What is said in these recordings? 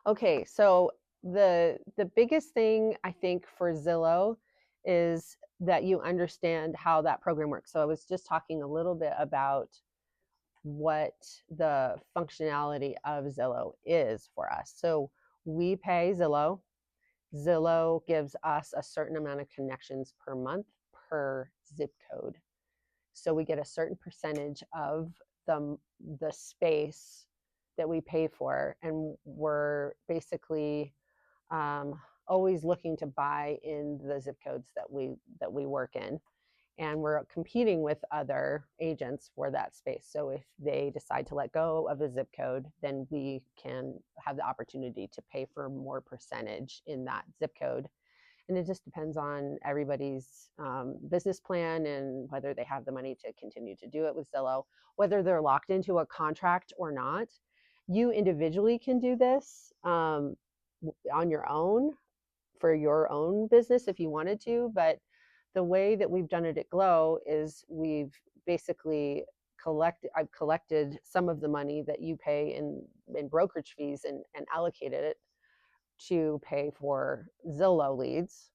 Okay, so the biggest thing I think for Zillow is that you understand how that program works. So I was just talking a little bit about what the functionality of Zillow is for us. So we pay Zillow. Zillow gives us a certain amount of connections per month per zip code. So we get a certain percentage of the space that we pay for, and we're basically always looking to buy in the zip codes that we work in, and we're competing with other agents for that space. So if they decide to let go of a zip code, then we can have the opportunity to pay for more percentage in that zip code. And it just depends on everybody's business plan and whether they have the money to continue to do it with Zillow, whether they're locked into a contract or not. You individually can do this on your own for your own business if you wanted to, but the way that we've done it at Glow is we've basically I've collected some of the money that you pay in brokerage fees and allocated it to pay for Zillow leads.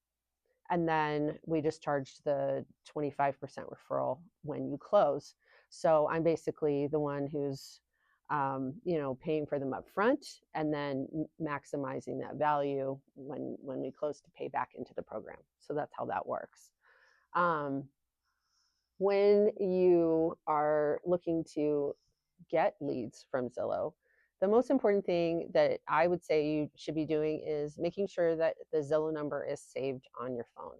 And then we just charge the 25% referral when you close. So I'm basically the one who's paying for them up front and then maximizing that value when we close to pay back into the program. So that's how that works. When you are looking to get leads from Zillow, the most important thing that I would say you should be doing is making sure that the Zillow number is saved on your phone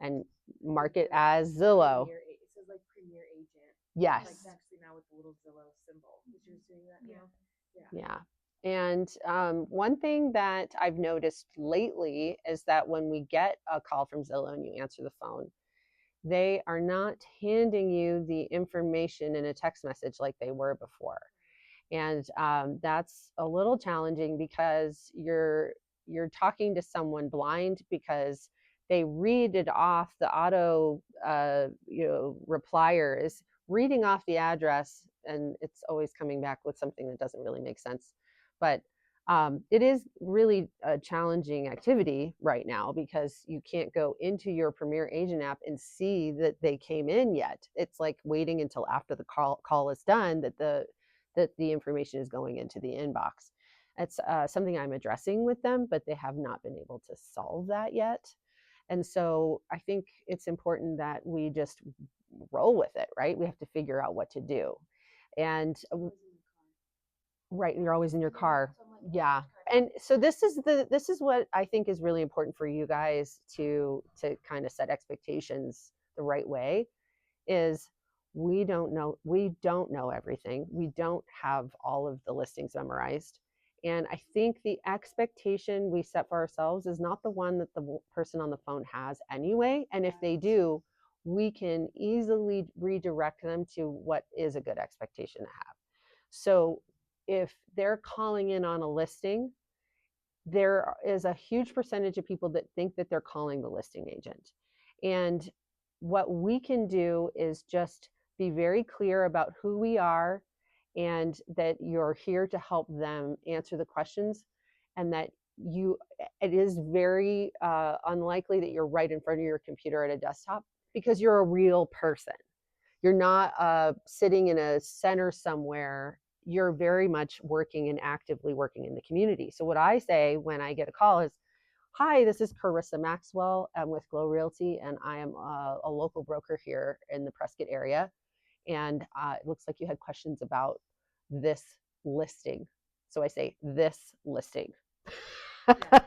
and mark it as Zillow. It says like Premier Agent. Yes. Like next to now with the little Zillow symbol. Is yours doing that now? Yeah. And one thing that I've noticed lately is that when we get a call from Zillow and you answer the phone, they are not handing you the information in a text message like they were before. And that's a little challenging because you're talking to someone blind because they read it off the auto replier is reading off the address, and it's always coming back with something that doesn't really make sense. But it is really a challenging activity right now because you can't go into your Premier Agent app and see that they came in yet. It's like waiting until after the call is done that the information is going into the inbox. It's something I'm addressing with them, but they have not been able to solve that yet. And so I think it's important that we just roll with it, right? We have to figure out what to do. And right, you're always in your car. Yeah. And so this is what I think is really important for you guys to kind of set expectations the right way is we don't know everything. We don't have all of the listings memorized. And I think the expectation we set for ourselves is not the one that the person on the phone has anyway. And if they do, we can easily redirect them to what is a good expectation to have. So if they're calling in on a listing, there is a huge percentage of people that think that they're calling the listing agent. And what we can do is just be very clear about who we are and that you're here to help them answer the questions, and that it is very unlikely that you're right in front of your computer at a desktop because you're a real person. You're not sitting in a center somewhere. You're very much working and actively working in the community. So what I say when I get a call is, hi, this is Carissa Maxwell. I'm with Glow Realty, and I am a local broker here in the Prescott area. And it looks like you had questions about this listing. So I say, this listing. Yeah.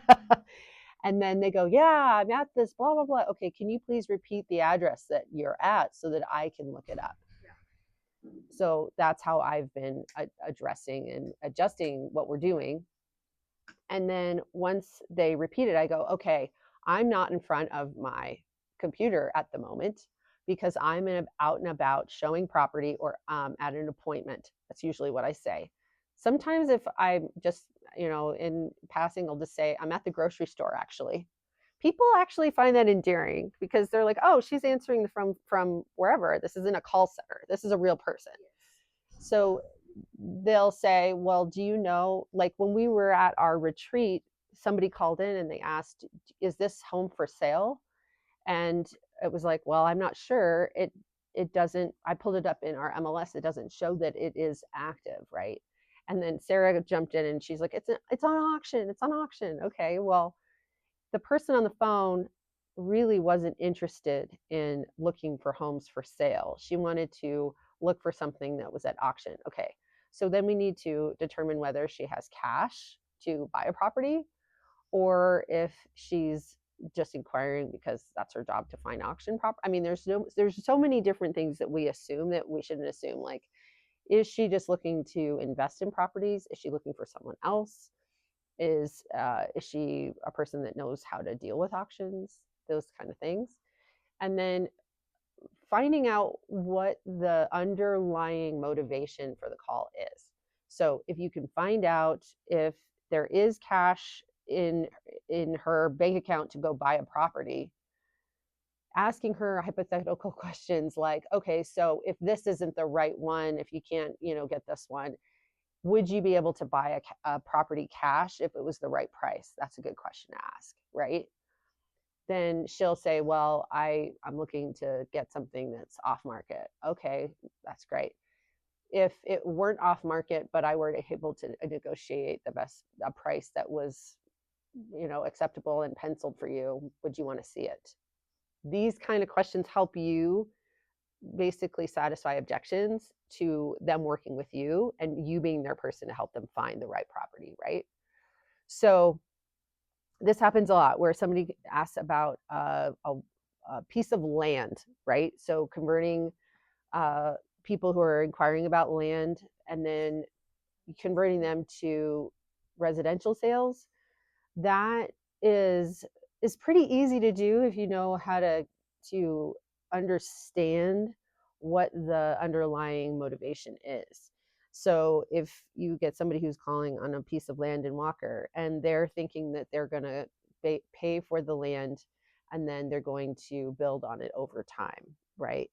And then they go, yeah, I'm at this, blah, blah, blah. Okay, can you please repeat the address that you're at so that I can look it up? Yeah. So that's how I've been addressing and adjusting what we're doing. And then once they repeat it, I go, okay, I'm not in front of my computer at the moment because I'm out and about showing property or at an appointment. That's usually what I say. Sometimes if I'm just, in passing, I'll just say, I'm at the grocery store, actually. People actually find that endearing because they're like, oh, she's answering from wherever. This isn't a call center. This is a real person. So they'll say, well, do you know, like when we were at our retreat, somebody called in and they asked, is this home for sale? And it was like, well, I'm not sure. It doesn't, I pulled it up in our MLS, it doesn't show that it is active, right? And then Sarah jumped in and she's like, it's on auction, it's on auction. Okay, well, the person on the phone really wasn't interested in looking for homes for sale. She wanted to look for something that was at auction. Okay, so then we need to determine whether she has cash to buy a property or if she's just inquiring because that's her job to find auction property. I mean, there's so many different things that we assume that we shouldn't assume. Like, is she just looking to invest in properties? Is she looking for someone else? Is she a person that knows how to deal with auctions? Those kind of things. And then finding out what the underlying motivation for the call is. So if you can find out if there is cash in her bank account to go buy a property, asking her hypothetical questions like, okay, so if this isn't the right one, if you can't, get this one, would you be able to buy a property cash if it was the right price? That's a good question to ask, right? Then she'll say, well, I'm looking to get something that's off market. Okay, that's great. If it weren't off market, but I were able to negotiate the best a price that was, acceptable and penciled for you, would you want to see it? These kind of questions help you basically satisfy objections to them working with you and you being their person to help them find the right property, right? So this happens a lot where somebody asks about a piece of land, right? So converting people who are inquiring about land and then converting them to residential sales. That is pretty easy to do if you know how to understand what the underlying motivation is. So if you get somebody who's calling on a piece of land in Walker and they're thinking that they're going to pay for the land and then they're going to build on it over time, right?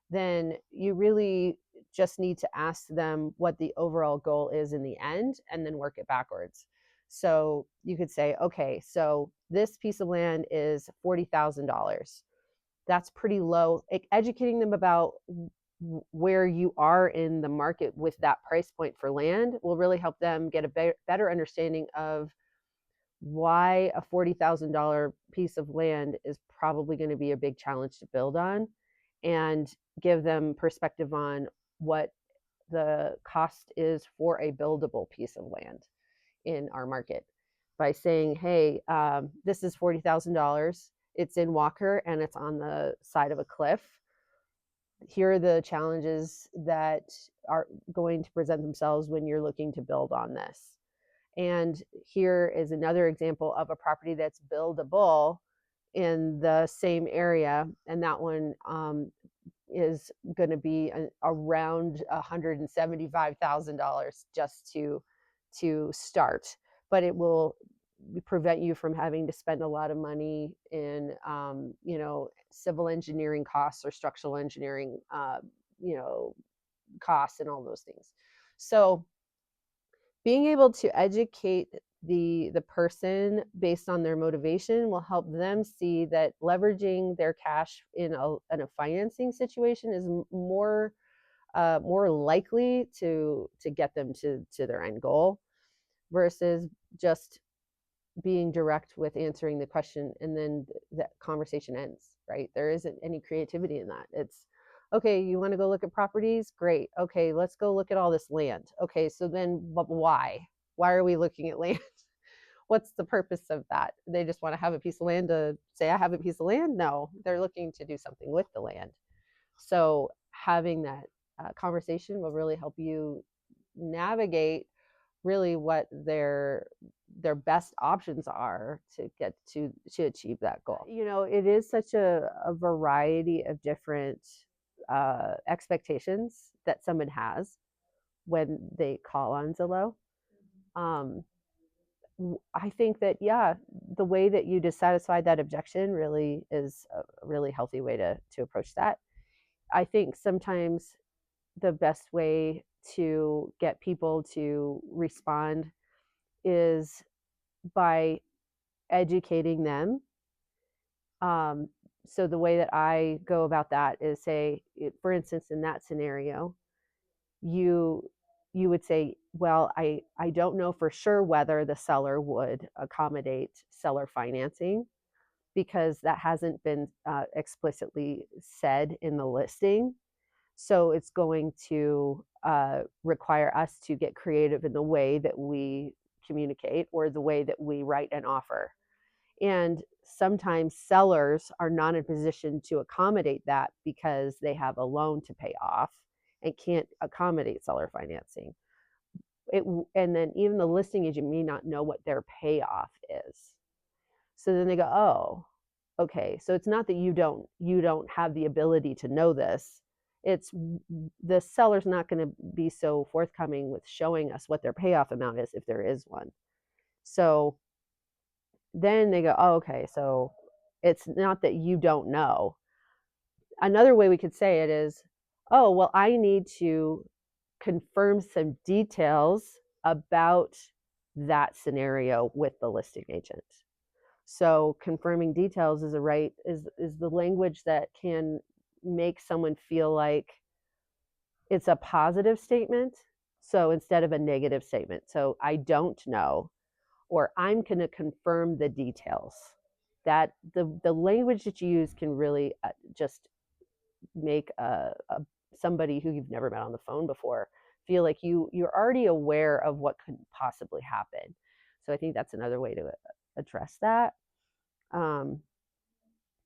Then you really just need to ask them what the overall goal is in the end and then work it backwards. So you could say, okay, so this piece of land is $40,000. That's pretty low. Educating them about where you are in the market with that price point for land will really help them get a better understanding of why a $40,000 piece of land is probably going to be a big challenge to build on, and give them perspective on what the cost is for a buildable piece of land in our market by saying, hey, this is $40,000. It's in Walker and it's on the side of a cliff. Here are the challenges that are going to present themselves when you're looking to build on this. And here is another example of a property that's buildable in the same area. And that one is going to be around $175,000 just to start. But it will prevent you from having to spend a lot of money in, civil engineering costs or structural engineering, costs and all those things. So being able to educate the person based on their motivation will help them see that leveraging their cash in a financing situation is more likely to get them to their end goal versus just being direct with answering the question and then that conversation ends, right? There isn't any creativity in that. It's okay, you want to go look at properties? Great. Okay, let's go look at all this land. Okay, so then but why? Why are we looking at land? What's the purpose of that? They just want to have a piece of land to say, I have a piece of land? No, they're looking to do something with the land. So having that conversation will really help you navigate really what their best options are to get to achieve that goal. It is such a variety of different expectations that someone has when they call on Zillow. I think that, yeah, the way that you dissatisfied that objection really is a really healthy way to approach that. I think sometimes the best way to get people to respond is by educating them. Um, so the way that I go about that is say, for instance, in that scenario, you you would say, well, I don't know for sure whether the seller would accommodate seller financing because that hasn't been explicitly said in the listing. So it's going to require us to get creative in the way that we communicate or the way that we write an offer. And sometimes sellers are not in a position to accommodate that because they have a loan to pay off and can't accommodate seller financing. It, and then even the listing agent may not know what their payoff is. So then they go, oh, okay. So it's not that you don't have the ability to know this. It's the seller's not going to be so forthcoming with showing us what their payoff amount is if there is one. So then they go, oh, okay. So it's not that you don't know. Another way we could say it is, oh, well, I need to confirm some details about that scenario with the listing agent. So confirming details is a right is the language that can make someone feel like it's a positive statement. So instead of a negative statement. So I don't know, or I'm going to confirm the details. That the language that you use can really just make somebody who you've never met on the phone before feel like you're already aware of what could possibly happen. So I think that's another way to address that. Um,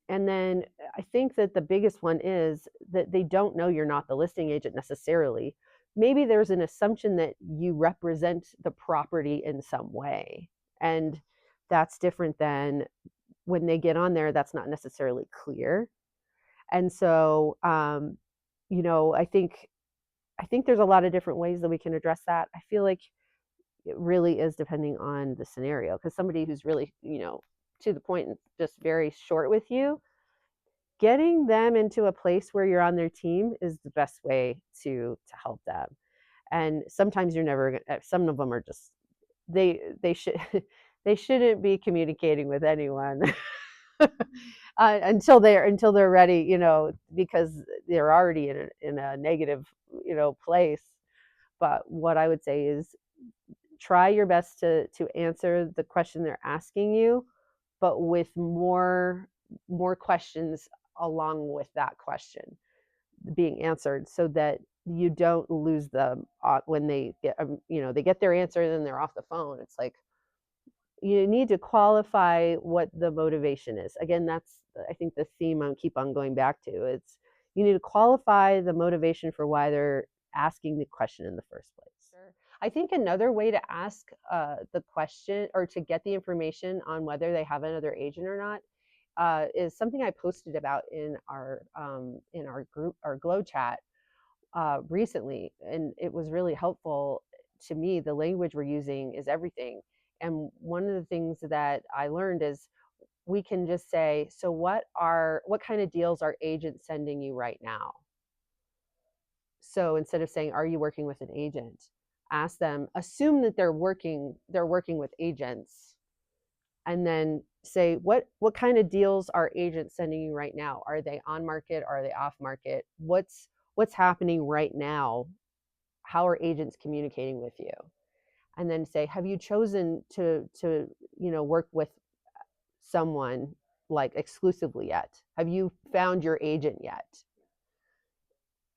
and then I think that the biggest one is that they don't know you're not the listing agent necessarily. Maybe there's an assumption that you represent the property in some way. And that's different than when they get on there, that's not necessarily clear. And so, I think there's a lot of different ways that we can address that. I feel like it really is depending on the scenario because somebody who's really, to the point and just very short with you, getting them into a place where you're on their team is the best way to help them. And sometimes you're never some of them are just they should they shouldn't be communicating with anyone until they're ready, because they're already in a negative, place. But what I would say is try your best to answer the question they're asking you, but with more questions along with that question being answered so that you don't lose them when they get their answer and then they're off the phone. It's like you need to qualify what the motivation is. Again, that's I think the theme I keep on going back to. It's you need to qualify the motivation for why they're asking the question in the first place. Sure. I think another way to ask the question or to get the information on whether they have another agent or not is something I posted about in our group, our Glow chat recently, and it was really helpful to me. The language we're using is everything. And one of the things that I learned is we can just say, so what kind of deals are agents sending you right now? So instead of saying, are you working with an agent? Ask them, assume that they're working with agents, and then say, what kind of deals are agents sending you right now? Are they on market? Are they off market? What's happening right now? How are agents communicating with you? And then say, have you chosen to work with someone like exclusively yet? Have you found your agent yet?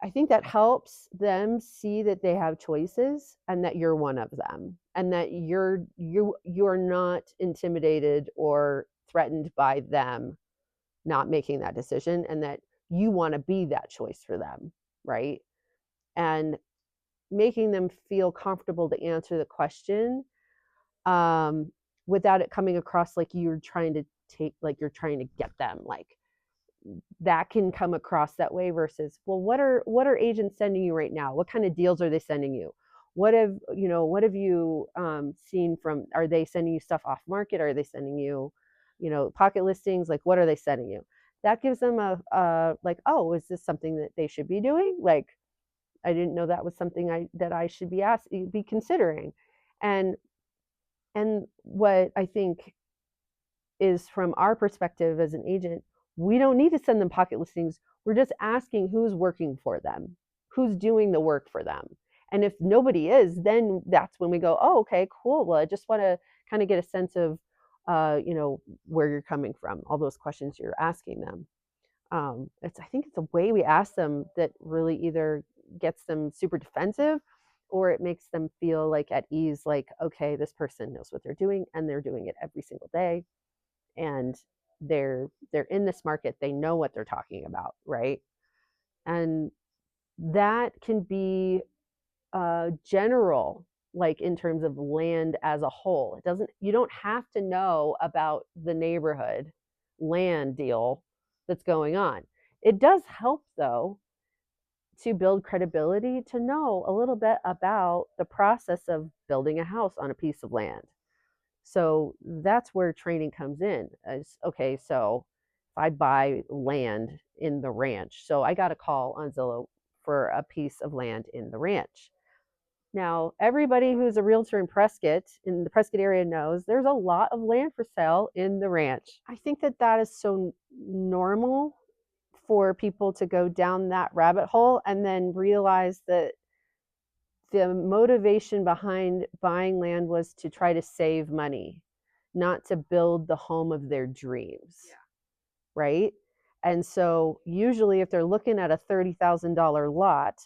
I think that helps them see that they have choices and that you're one of them, and that you're not intimidated or threatened by them not making that decision, and that you want to be that choice for them, right? And making them feel comfortable to answer the question um, without it coming across like you're trying to get them, like that can come across that way versus, well, what are agents sending you right now? What kind of deals are they sending you? What have you seen from, are they sending you stuff off market? Are they sending you, pocket listings? Like, what are they sending you? That gives them a like, oh, is this something that they should be doing? Like, I didn't know that was something that I should be considering. And what I think is, from our perspective as an agent, we don't need to send them pocket listings. We're just asking who's working for them, who's doing the work for them. And if nobody is, then that's when we go, oh, okay, cool. Well, I just want to kind of get a sense of, where you're coming from, all those questions you're asking them. I think it's a way we ask them that really either gets them super defensive, or it makes them feel like at ease, like, okay, this person knows what they're doing and they're doing it every single day, and they're in this market, they know what they're talking about, right? And that can be general, like in terms of land as a whole. It doesn't You don't have to know about the neighborhood land deal that's going on. It does help, though, to build credibility, to know a little bit about the process of building a house on a piece of land. So that's where training comes in. As okay, so if I buy land in the ranch, so I got a call on Zillow for a piece of land in the ranch. Now, everybody who's a realtor in the Prescott area, knows there's a lot of land for sale in the ranch. I think that that is so normal for people to go down that rabbit hole and then realize that the motivation behind buying land was to try to save money, not to build the home of their dreams. Yeah. Right? And so usually if they're looking at a $30,000 lot,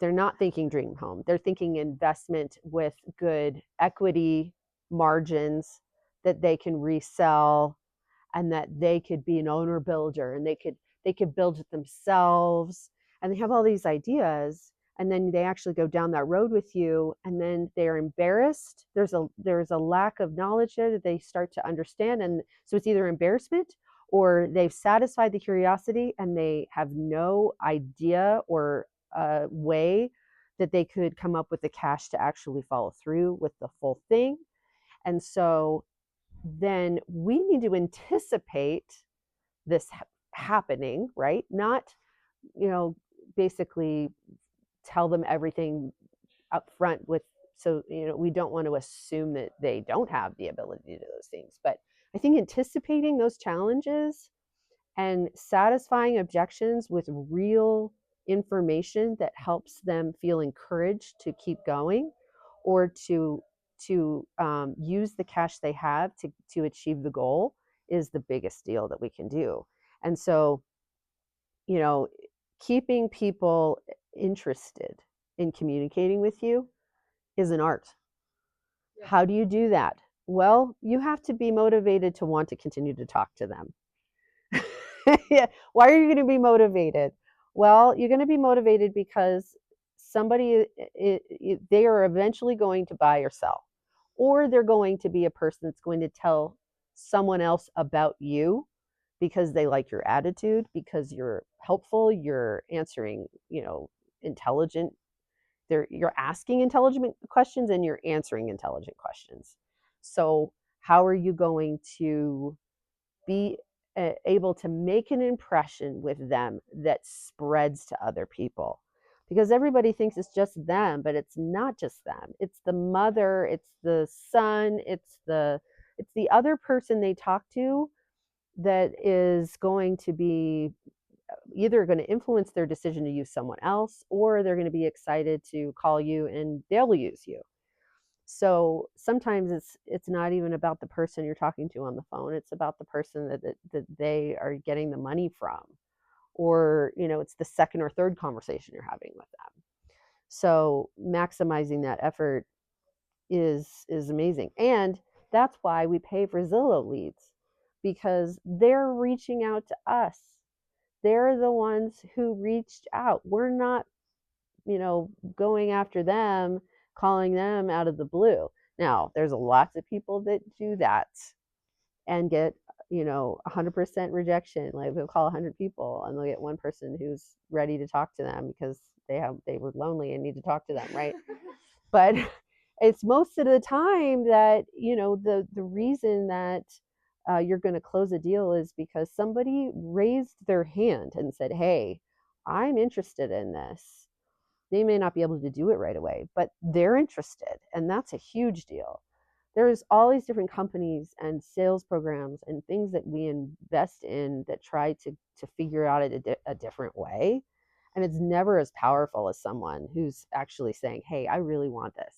they're not thinking dream home. They're thinking investment with good equity margins that they can resell, and that they could be an owner builder, and they could build it themselves, and they have all these ideas, and then they actually go down that road with you, and then they're embarrassed. There's a lack of knowledge there that they start to understand, and so it's either embarrassment, or they've satisfied the curiosity and they have no idea or way that they could come up with the cash to actually follow through with the full thing. And so then we need to anticipate this happening, right? Not, you know, basically tell them everything up front with, so, we don't want to assume that they don't have the ability to do those things. But I think anticipating those challenges and satisfying objections with real information that helps them feel encouraged to keep going, or to use the cash they have to achieve the goal, is the biggest deal that we can do. And so, you know, keeping people interested in communicating with you is an art. Yeah. How do you do that? Well, you have to be motivated to want to continue to talk to them. Yeah. Why are you going to be motivated? Well, you're going to be motivated because they are eventually going to buy or sell, or they're going to be a person that's going to tell someone else about you because they like your attitude, because you're helpful, you're answering, intelligent. You're asking intelligent questions and you're answering intelligent questions. So, how are you going to be able to make an impression with them that spreads to other people? Because everybody thinks it's just them, but it's not just them. It's the mother, it's the son, it's the other person they talk to that is going to be either going to influence their decision to use someone else, or they're going to be excited to call you and they'll use you. So sometimes it's not even about the person you're talking to on the phone. It's about the person that they are getting the money from, or it's the second or third conversation you're having with them. So maximizing that effort is amazing, and that's why we pay for Zillow leads, because they're reaching out to us. They're the ones who reached out. We're not, going after them, calling them out of the blue. Now, there's lots of people that do that and get, 100% rejection. Like, they'll call 100 people and they'll get one person who's ready to talk to them because they were lonely and need to talk to them, right? But it's most of the time that, the reason that you're going to close a deal is because somebody raised their hand and said, hey, I'm interested in this. They may not be able to do it right away, but they're interested, and that's a huge deal. There's all these different companies and sales programs and things that we invest in that try to figure out it a different way, and it's never as powerful as someone who's actually saying, hey, I really want this,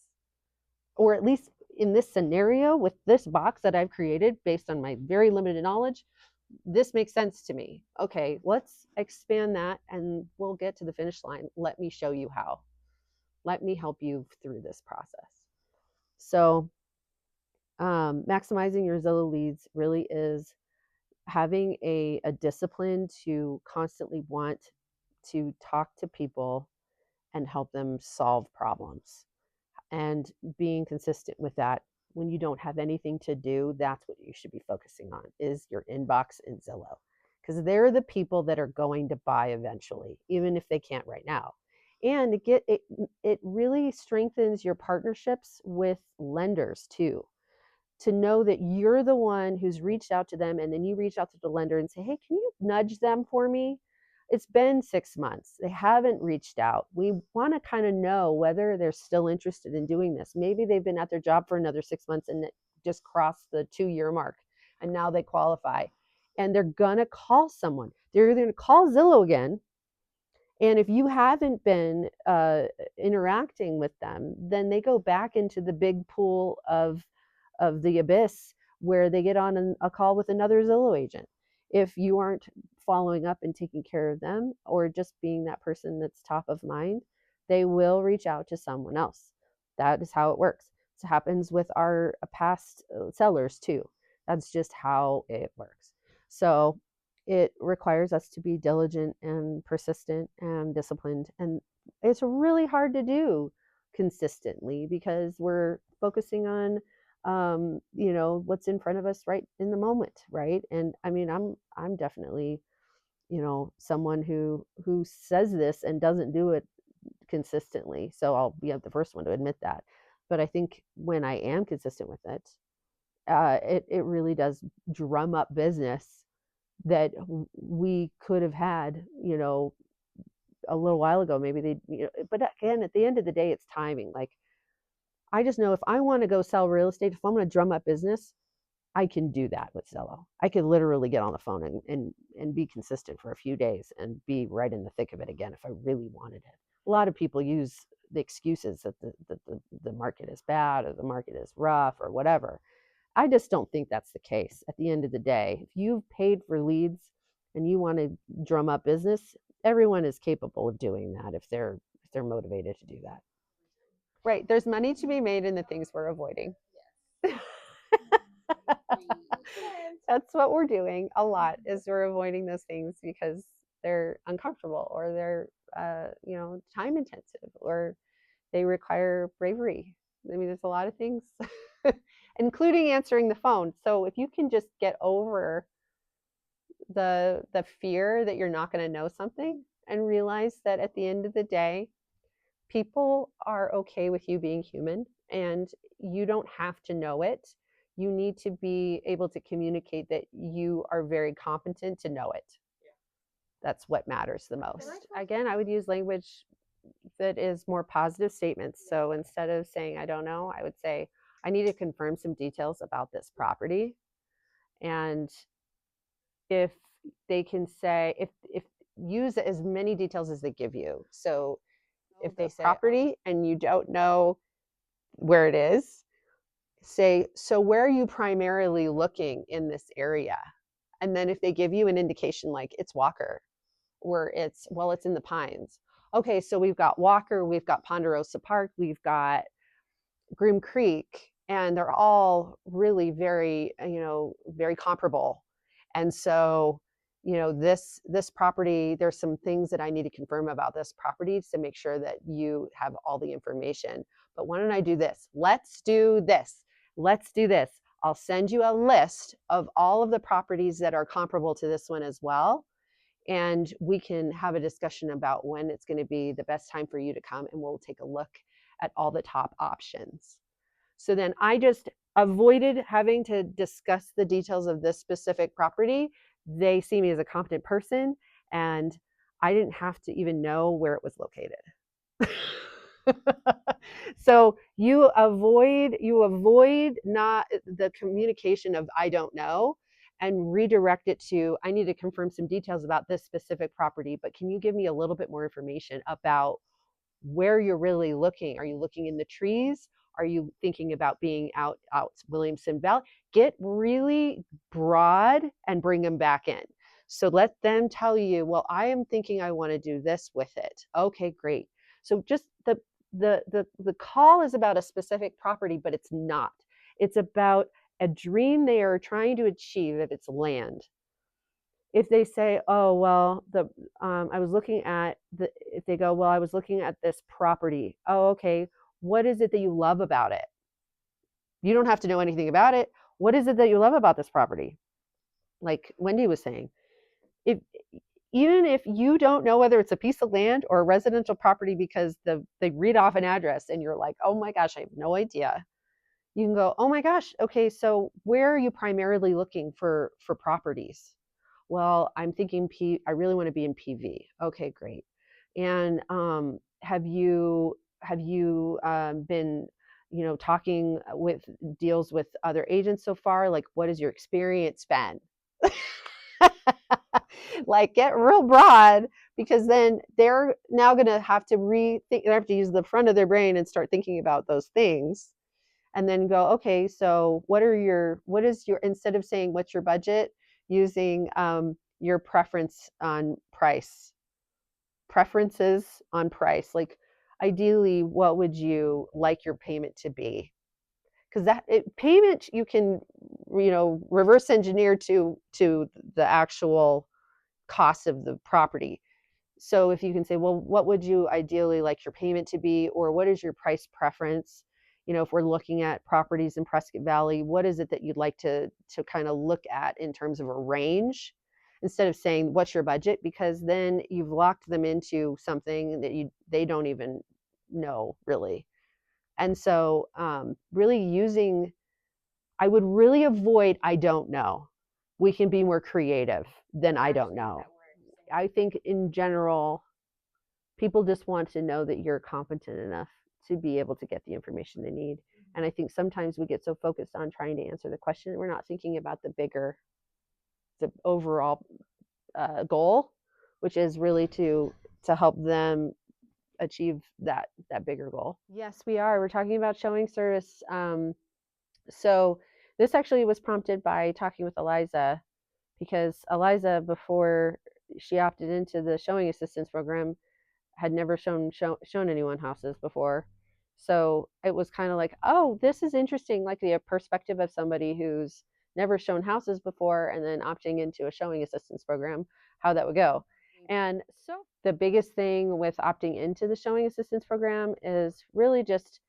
or at least in this scenario with this box that I've created based on my very limited knowledge, this makes sense to me. Okay, let's expand that and we'll get to the finish line. Let me show you how. Let me help you through this process. So maximizing your Zillow leads really is having a discipline to constantly want to talk to people and help them solve problems, and being consistent with that. When you don't have anything to do, that's what you should be focusing on, is your inbox in Zillow, because they're the people that are going to buy eventually, even if they can't right now. And it really strengthens your partnerships with lenders too, to know that you're the one who's reached out to them, and then you reach out to the lender and say, hey, can you nudge them for me? It's been 6 months. They haven't reached out. We want to kind of know whether they're still interested in doing this. Maybe they've been at their job for another 6 months and it just crossed the 2-year mark and now they qualify. And they're going to call someone. They're going to call Zillow again. And if you haven't been interacting with them, then they go back into the big pool of the abyss where they get on a call with another Zillow agent. If you aren't following up and taking care of them, or just being that person that's top of mind, they will reach out to someone else. That is how it works. It happens with our past sellers too. That's just how it works. So it requires us to be diligent and persistent and disciplined. And it's really hard to do consistently because we're focusing on what's in front of us right in the moment, right? And I mean, I'm definitely, someone who says this and doesn't do it consistently. So I'll be the first one to admit that. But I think when I am consistent with it, it really does drum up business that we could have had, a little while ago. Maybe but again, at the end of the day, it's timing. Like, I just know if I want to go sell real estate, if I'm going to drum up business, I can do that with Zillow. I could literally get on the phone and be consistent for a few days and be right in the thick of it again if I really wanted it. A lot of people use the excuses that the market is bad or the market is rough or whatever. I just don't think that's the case. At the end of the day, if you've paid for leads and you want to drum up business, everyone is capable of doing that if they're motivated to do that. Right. There's money to be made in the things we're avoiding. Yes. That's what we're doing a lot, is we're avoiding those things because they're uncomfortable, or they're time intensive, or they require bravery. I mean, there's a lot of things, including answering the phone. So if you can just get over the fear that you're not going to know something, and realize that at the end of the day, people are okay with you being human, and you don't have to know it. You need to be able to communicate that you are very competent to know it. Yeah. That's what matters the most. Again, I would use language that is more positive statements. Yeah. So instead of saying, I don't know, I would say, I need to confirm some details about this property. And if they can say, if use as many details as they give you. So if they say property and you don't know where it is, say, so where are you primarily looking in this area? And then if they give you an indication like it's Walker, or it's in the Pines. Okay, so we've got Walker, we've got Ponderosa Park, we've got Groom Creek, and they're all really very, very comparable. And so, this property, there's some things that I need to confirm about this property to make sure that you have all the information. But why don't I do this? Let's do this. Let's do this. I'll send you a list of all of the properties that are comparable to this one as well. And we can have a discussion about when it's going to be the best time for you to come, and we'll take a look at all the top options. So then I just avoided having to discuss the details of this specific property. They see me as a competent person, and I didn't have to even know where it was located. So you avoid not the communication of I don't know and redirect it to I need to confirm some details about this specific property, but can you give me a little bit more information about where you're really looking? Are you looking in the trees? Are you thinking about being out Williamson Valley? Get really broad and bring them back in. So let them tell you, well, I am thinking I want to do this with it. Okay, great. So just the call is about a specific property, but it's not. It's about a dream they are trying to achieve if it's land. If they say, oh, well, I was looking at if they go, well, I was looking at this property. Oh, okay. What is it that you love about it? You don't have to know anything about it. What is it that you love about this property? Like Wendy was saying, if even if you don't know whether it's a piece of land or a residential property because they read off an address and you're like, oh my gosh, I have no idea. You can go, oh my gosh, okay, so where are you primarily looking for properties? Well, I'm thinking I really want to be in PV. Okay, great. And have you been talking with deals with other agents so far? Like, what has your experience been? Like, get real broad, because then they're now going to have to rethink. They have to use the front of their brain and start thinking about those things, and then go, okay, so what is your, instead of saying what's your budget, using your preferences on price. Like, ideally, what would you like your payment to be? Because payment you can reverse engineer to the actual cost of the property. So if you can say, well, what would you ideally like your payment to be, or what is your price preference? If we're looking at properties in Prescott Valley, what is it that you'd like to kind of look at in terms of a range, instead of saying what's your budget, because then you've locked them into something that they don't even know really. And so really using, I would really avoid I don't know. We can be more creative than I don't know. I think in general, people just want to know that you're competent enough to be able to get the information they need. And I think sometimes we get so focused on trying to answer the question, we're not thinking about the overall goal, which is really to help them achieve that bigger goal. Yes, we are. We're talking about showing service. So this actually was prompted by talking with Eliza, because Eliza, before she opted into the showing assistance program, had never shown anyone houses before. So it was kind of like, oh, this is interesting, like the perspective of somebody who's never shown houses before and then opting into a showing assistance program, how that would go. And so the biggest thing with opting into the showing assistance program is really just,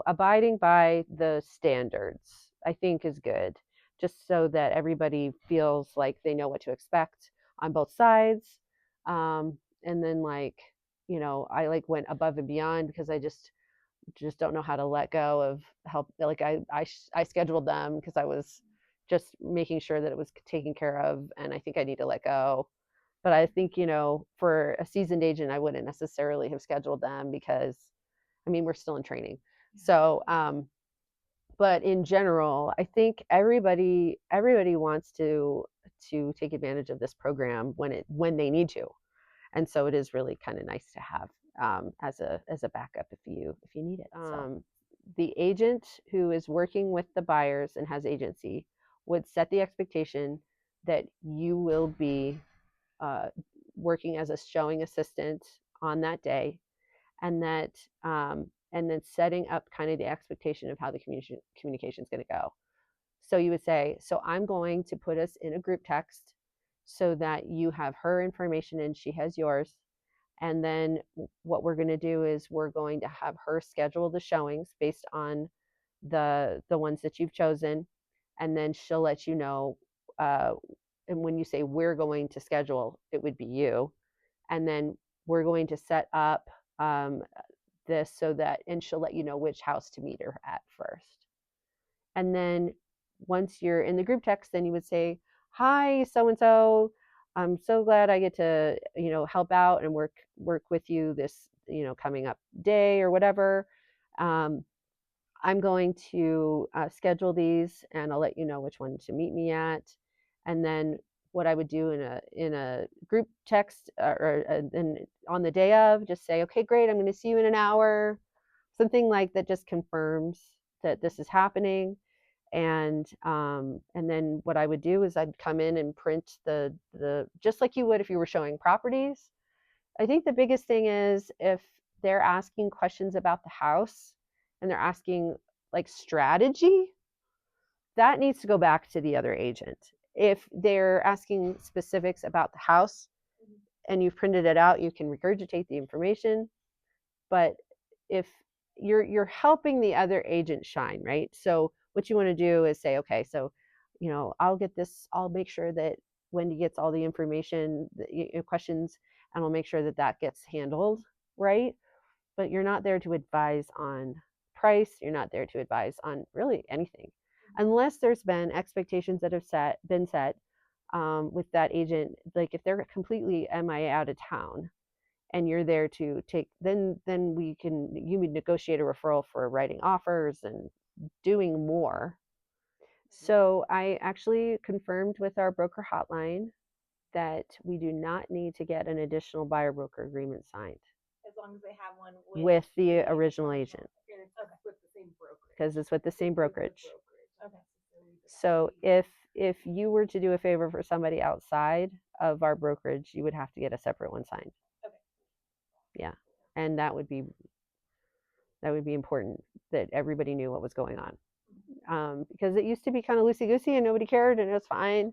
abiding by the standards, I think is good, just so that everybody feels like they know what to expect on both sides. And then I went above and beyond, because I just don't know how to let go of help. Like I scheduled them because I was just making sure that it was taken care of, and I think I need to let go. But I think, for a seasoned agent, I wouldn't necessarily have scheduled them, because I mean, we're still in training. So but in general, I think everybody wants to take advantage of this program when they need to. And so it is really kind of nice to have as a backup if you need it. The agent who is working with the buyers and has agency would set the expectation that you will be working as a showing assistant on that day, and that and then setting up kind of the expectation of how the communication is going to go. So you would say, so I'm going to put us in a group text so that you have her information and she has yours. And then what we're going to do is we're going to have her schedule the showings based on the ones that you've chosen. And then she'll let you know. And when you say we're going to schedule, it would be you. And then we're going to set up this so that, and she'll let you know which house to meet her at first. And then once you're in the group text, then you would say, hi, so and so. I'm so glad I get to, help out and work with you this, coming up day or whatever. Um, I'm going to schedule these, and I'll let you know which one to meet me at. And then what I would do in a group text and on the day of, just say, okay, great, I'm going to see you in an hour, something like that, just confirms that this is happening. And then what I would do is I'd come in and print the just like you would if you were showing properties. I think the biggest thing is if they're asking questions about the house and they're asking like strategy, that needs to go back to the other agent. If they're asking specifics about the house and you've printed it out, you can regurgitate the information. But if you're helping the other agent shine, right? So what you want to do is say, okay, so I'll make sure that Wendy gets all the information, the questions, and I'll make sure that that gets handled right. But you're not there to advise on price. You're not there to advise on really anything, unless there's been expectations that have been set with that agent. Like if they're completely MIA out of town, and you're there to take, then you would negotiate a referral for writing offers and doing more. So I actually confirmed with our broker hotline that we do not need to get an additional buyer broker agreement signed As long as they have one with the original agent, and it's with the same brokerage. because it's with the same brokerage. Okay. So if you were to do a favor for somebody outside of our brokerage, you would have to get a separate one signed. Okay. Yeah, and that would be important that everybody knew what was going on, because it used to be kind of loosey goosey and nobody cared and it was fine.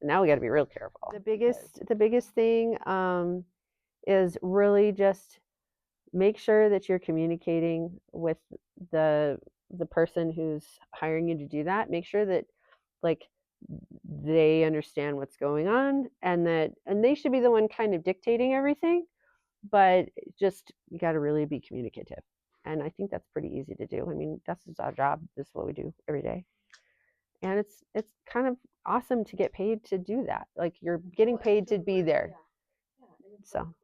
And now we got to be real careful. The biggest thing is really just make sure that you're communicating with the person who's hiring you to do that. Make sure that like they understand what's going on, and they should be the one kind of dictating everything, but just you got to really be communicative. And I think that's pretty easy to do. I mean, that's just our job. This is what we do every day. And it's kind of awesome to get paid to do that. Like you're getting paid to be there. So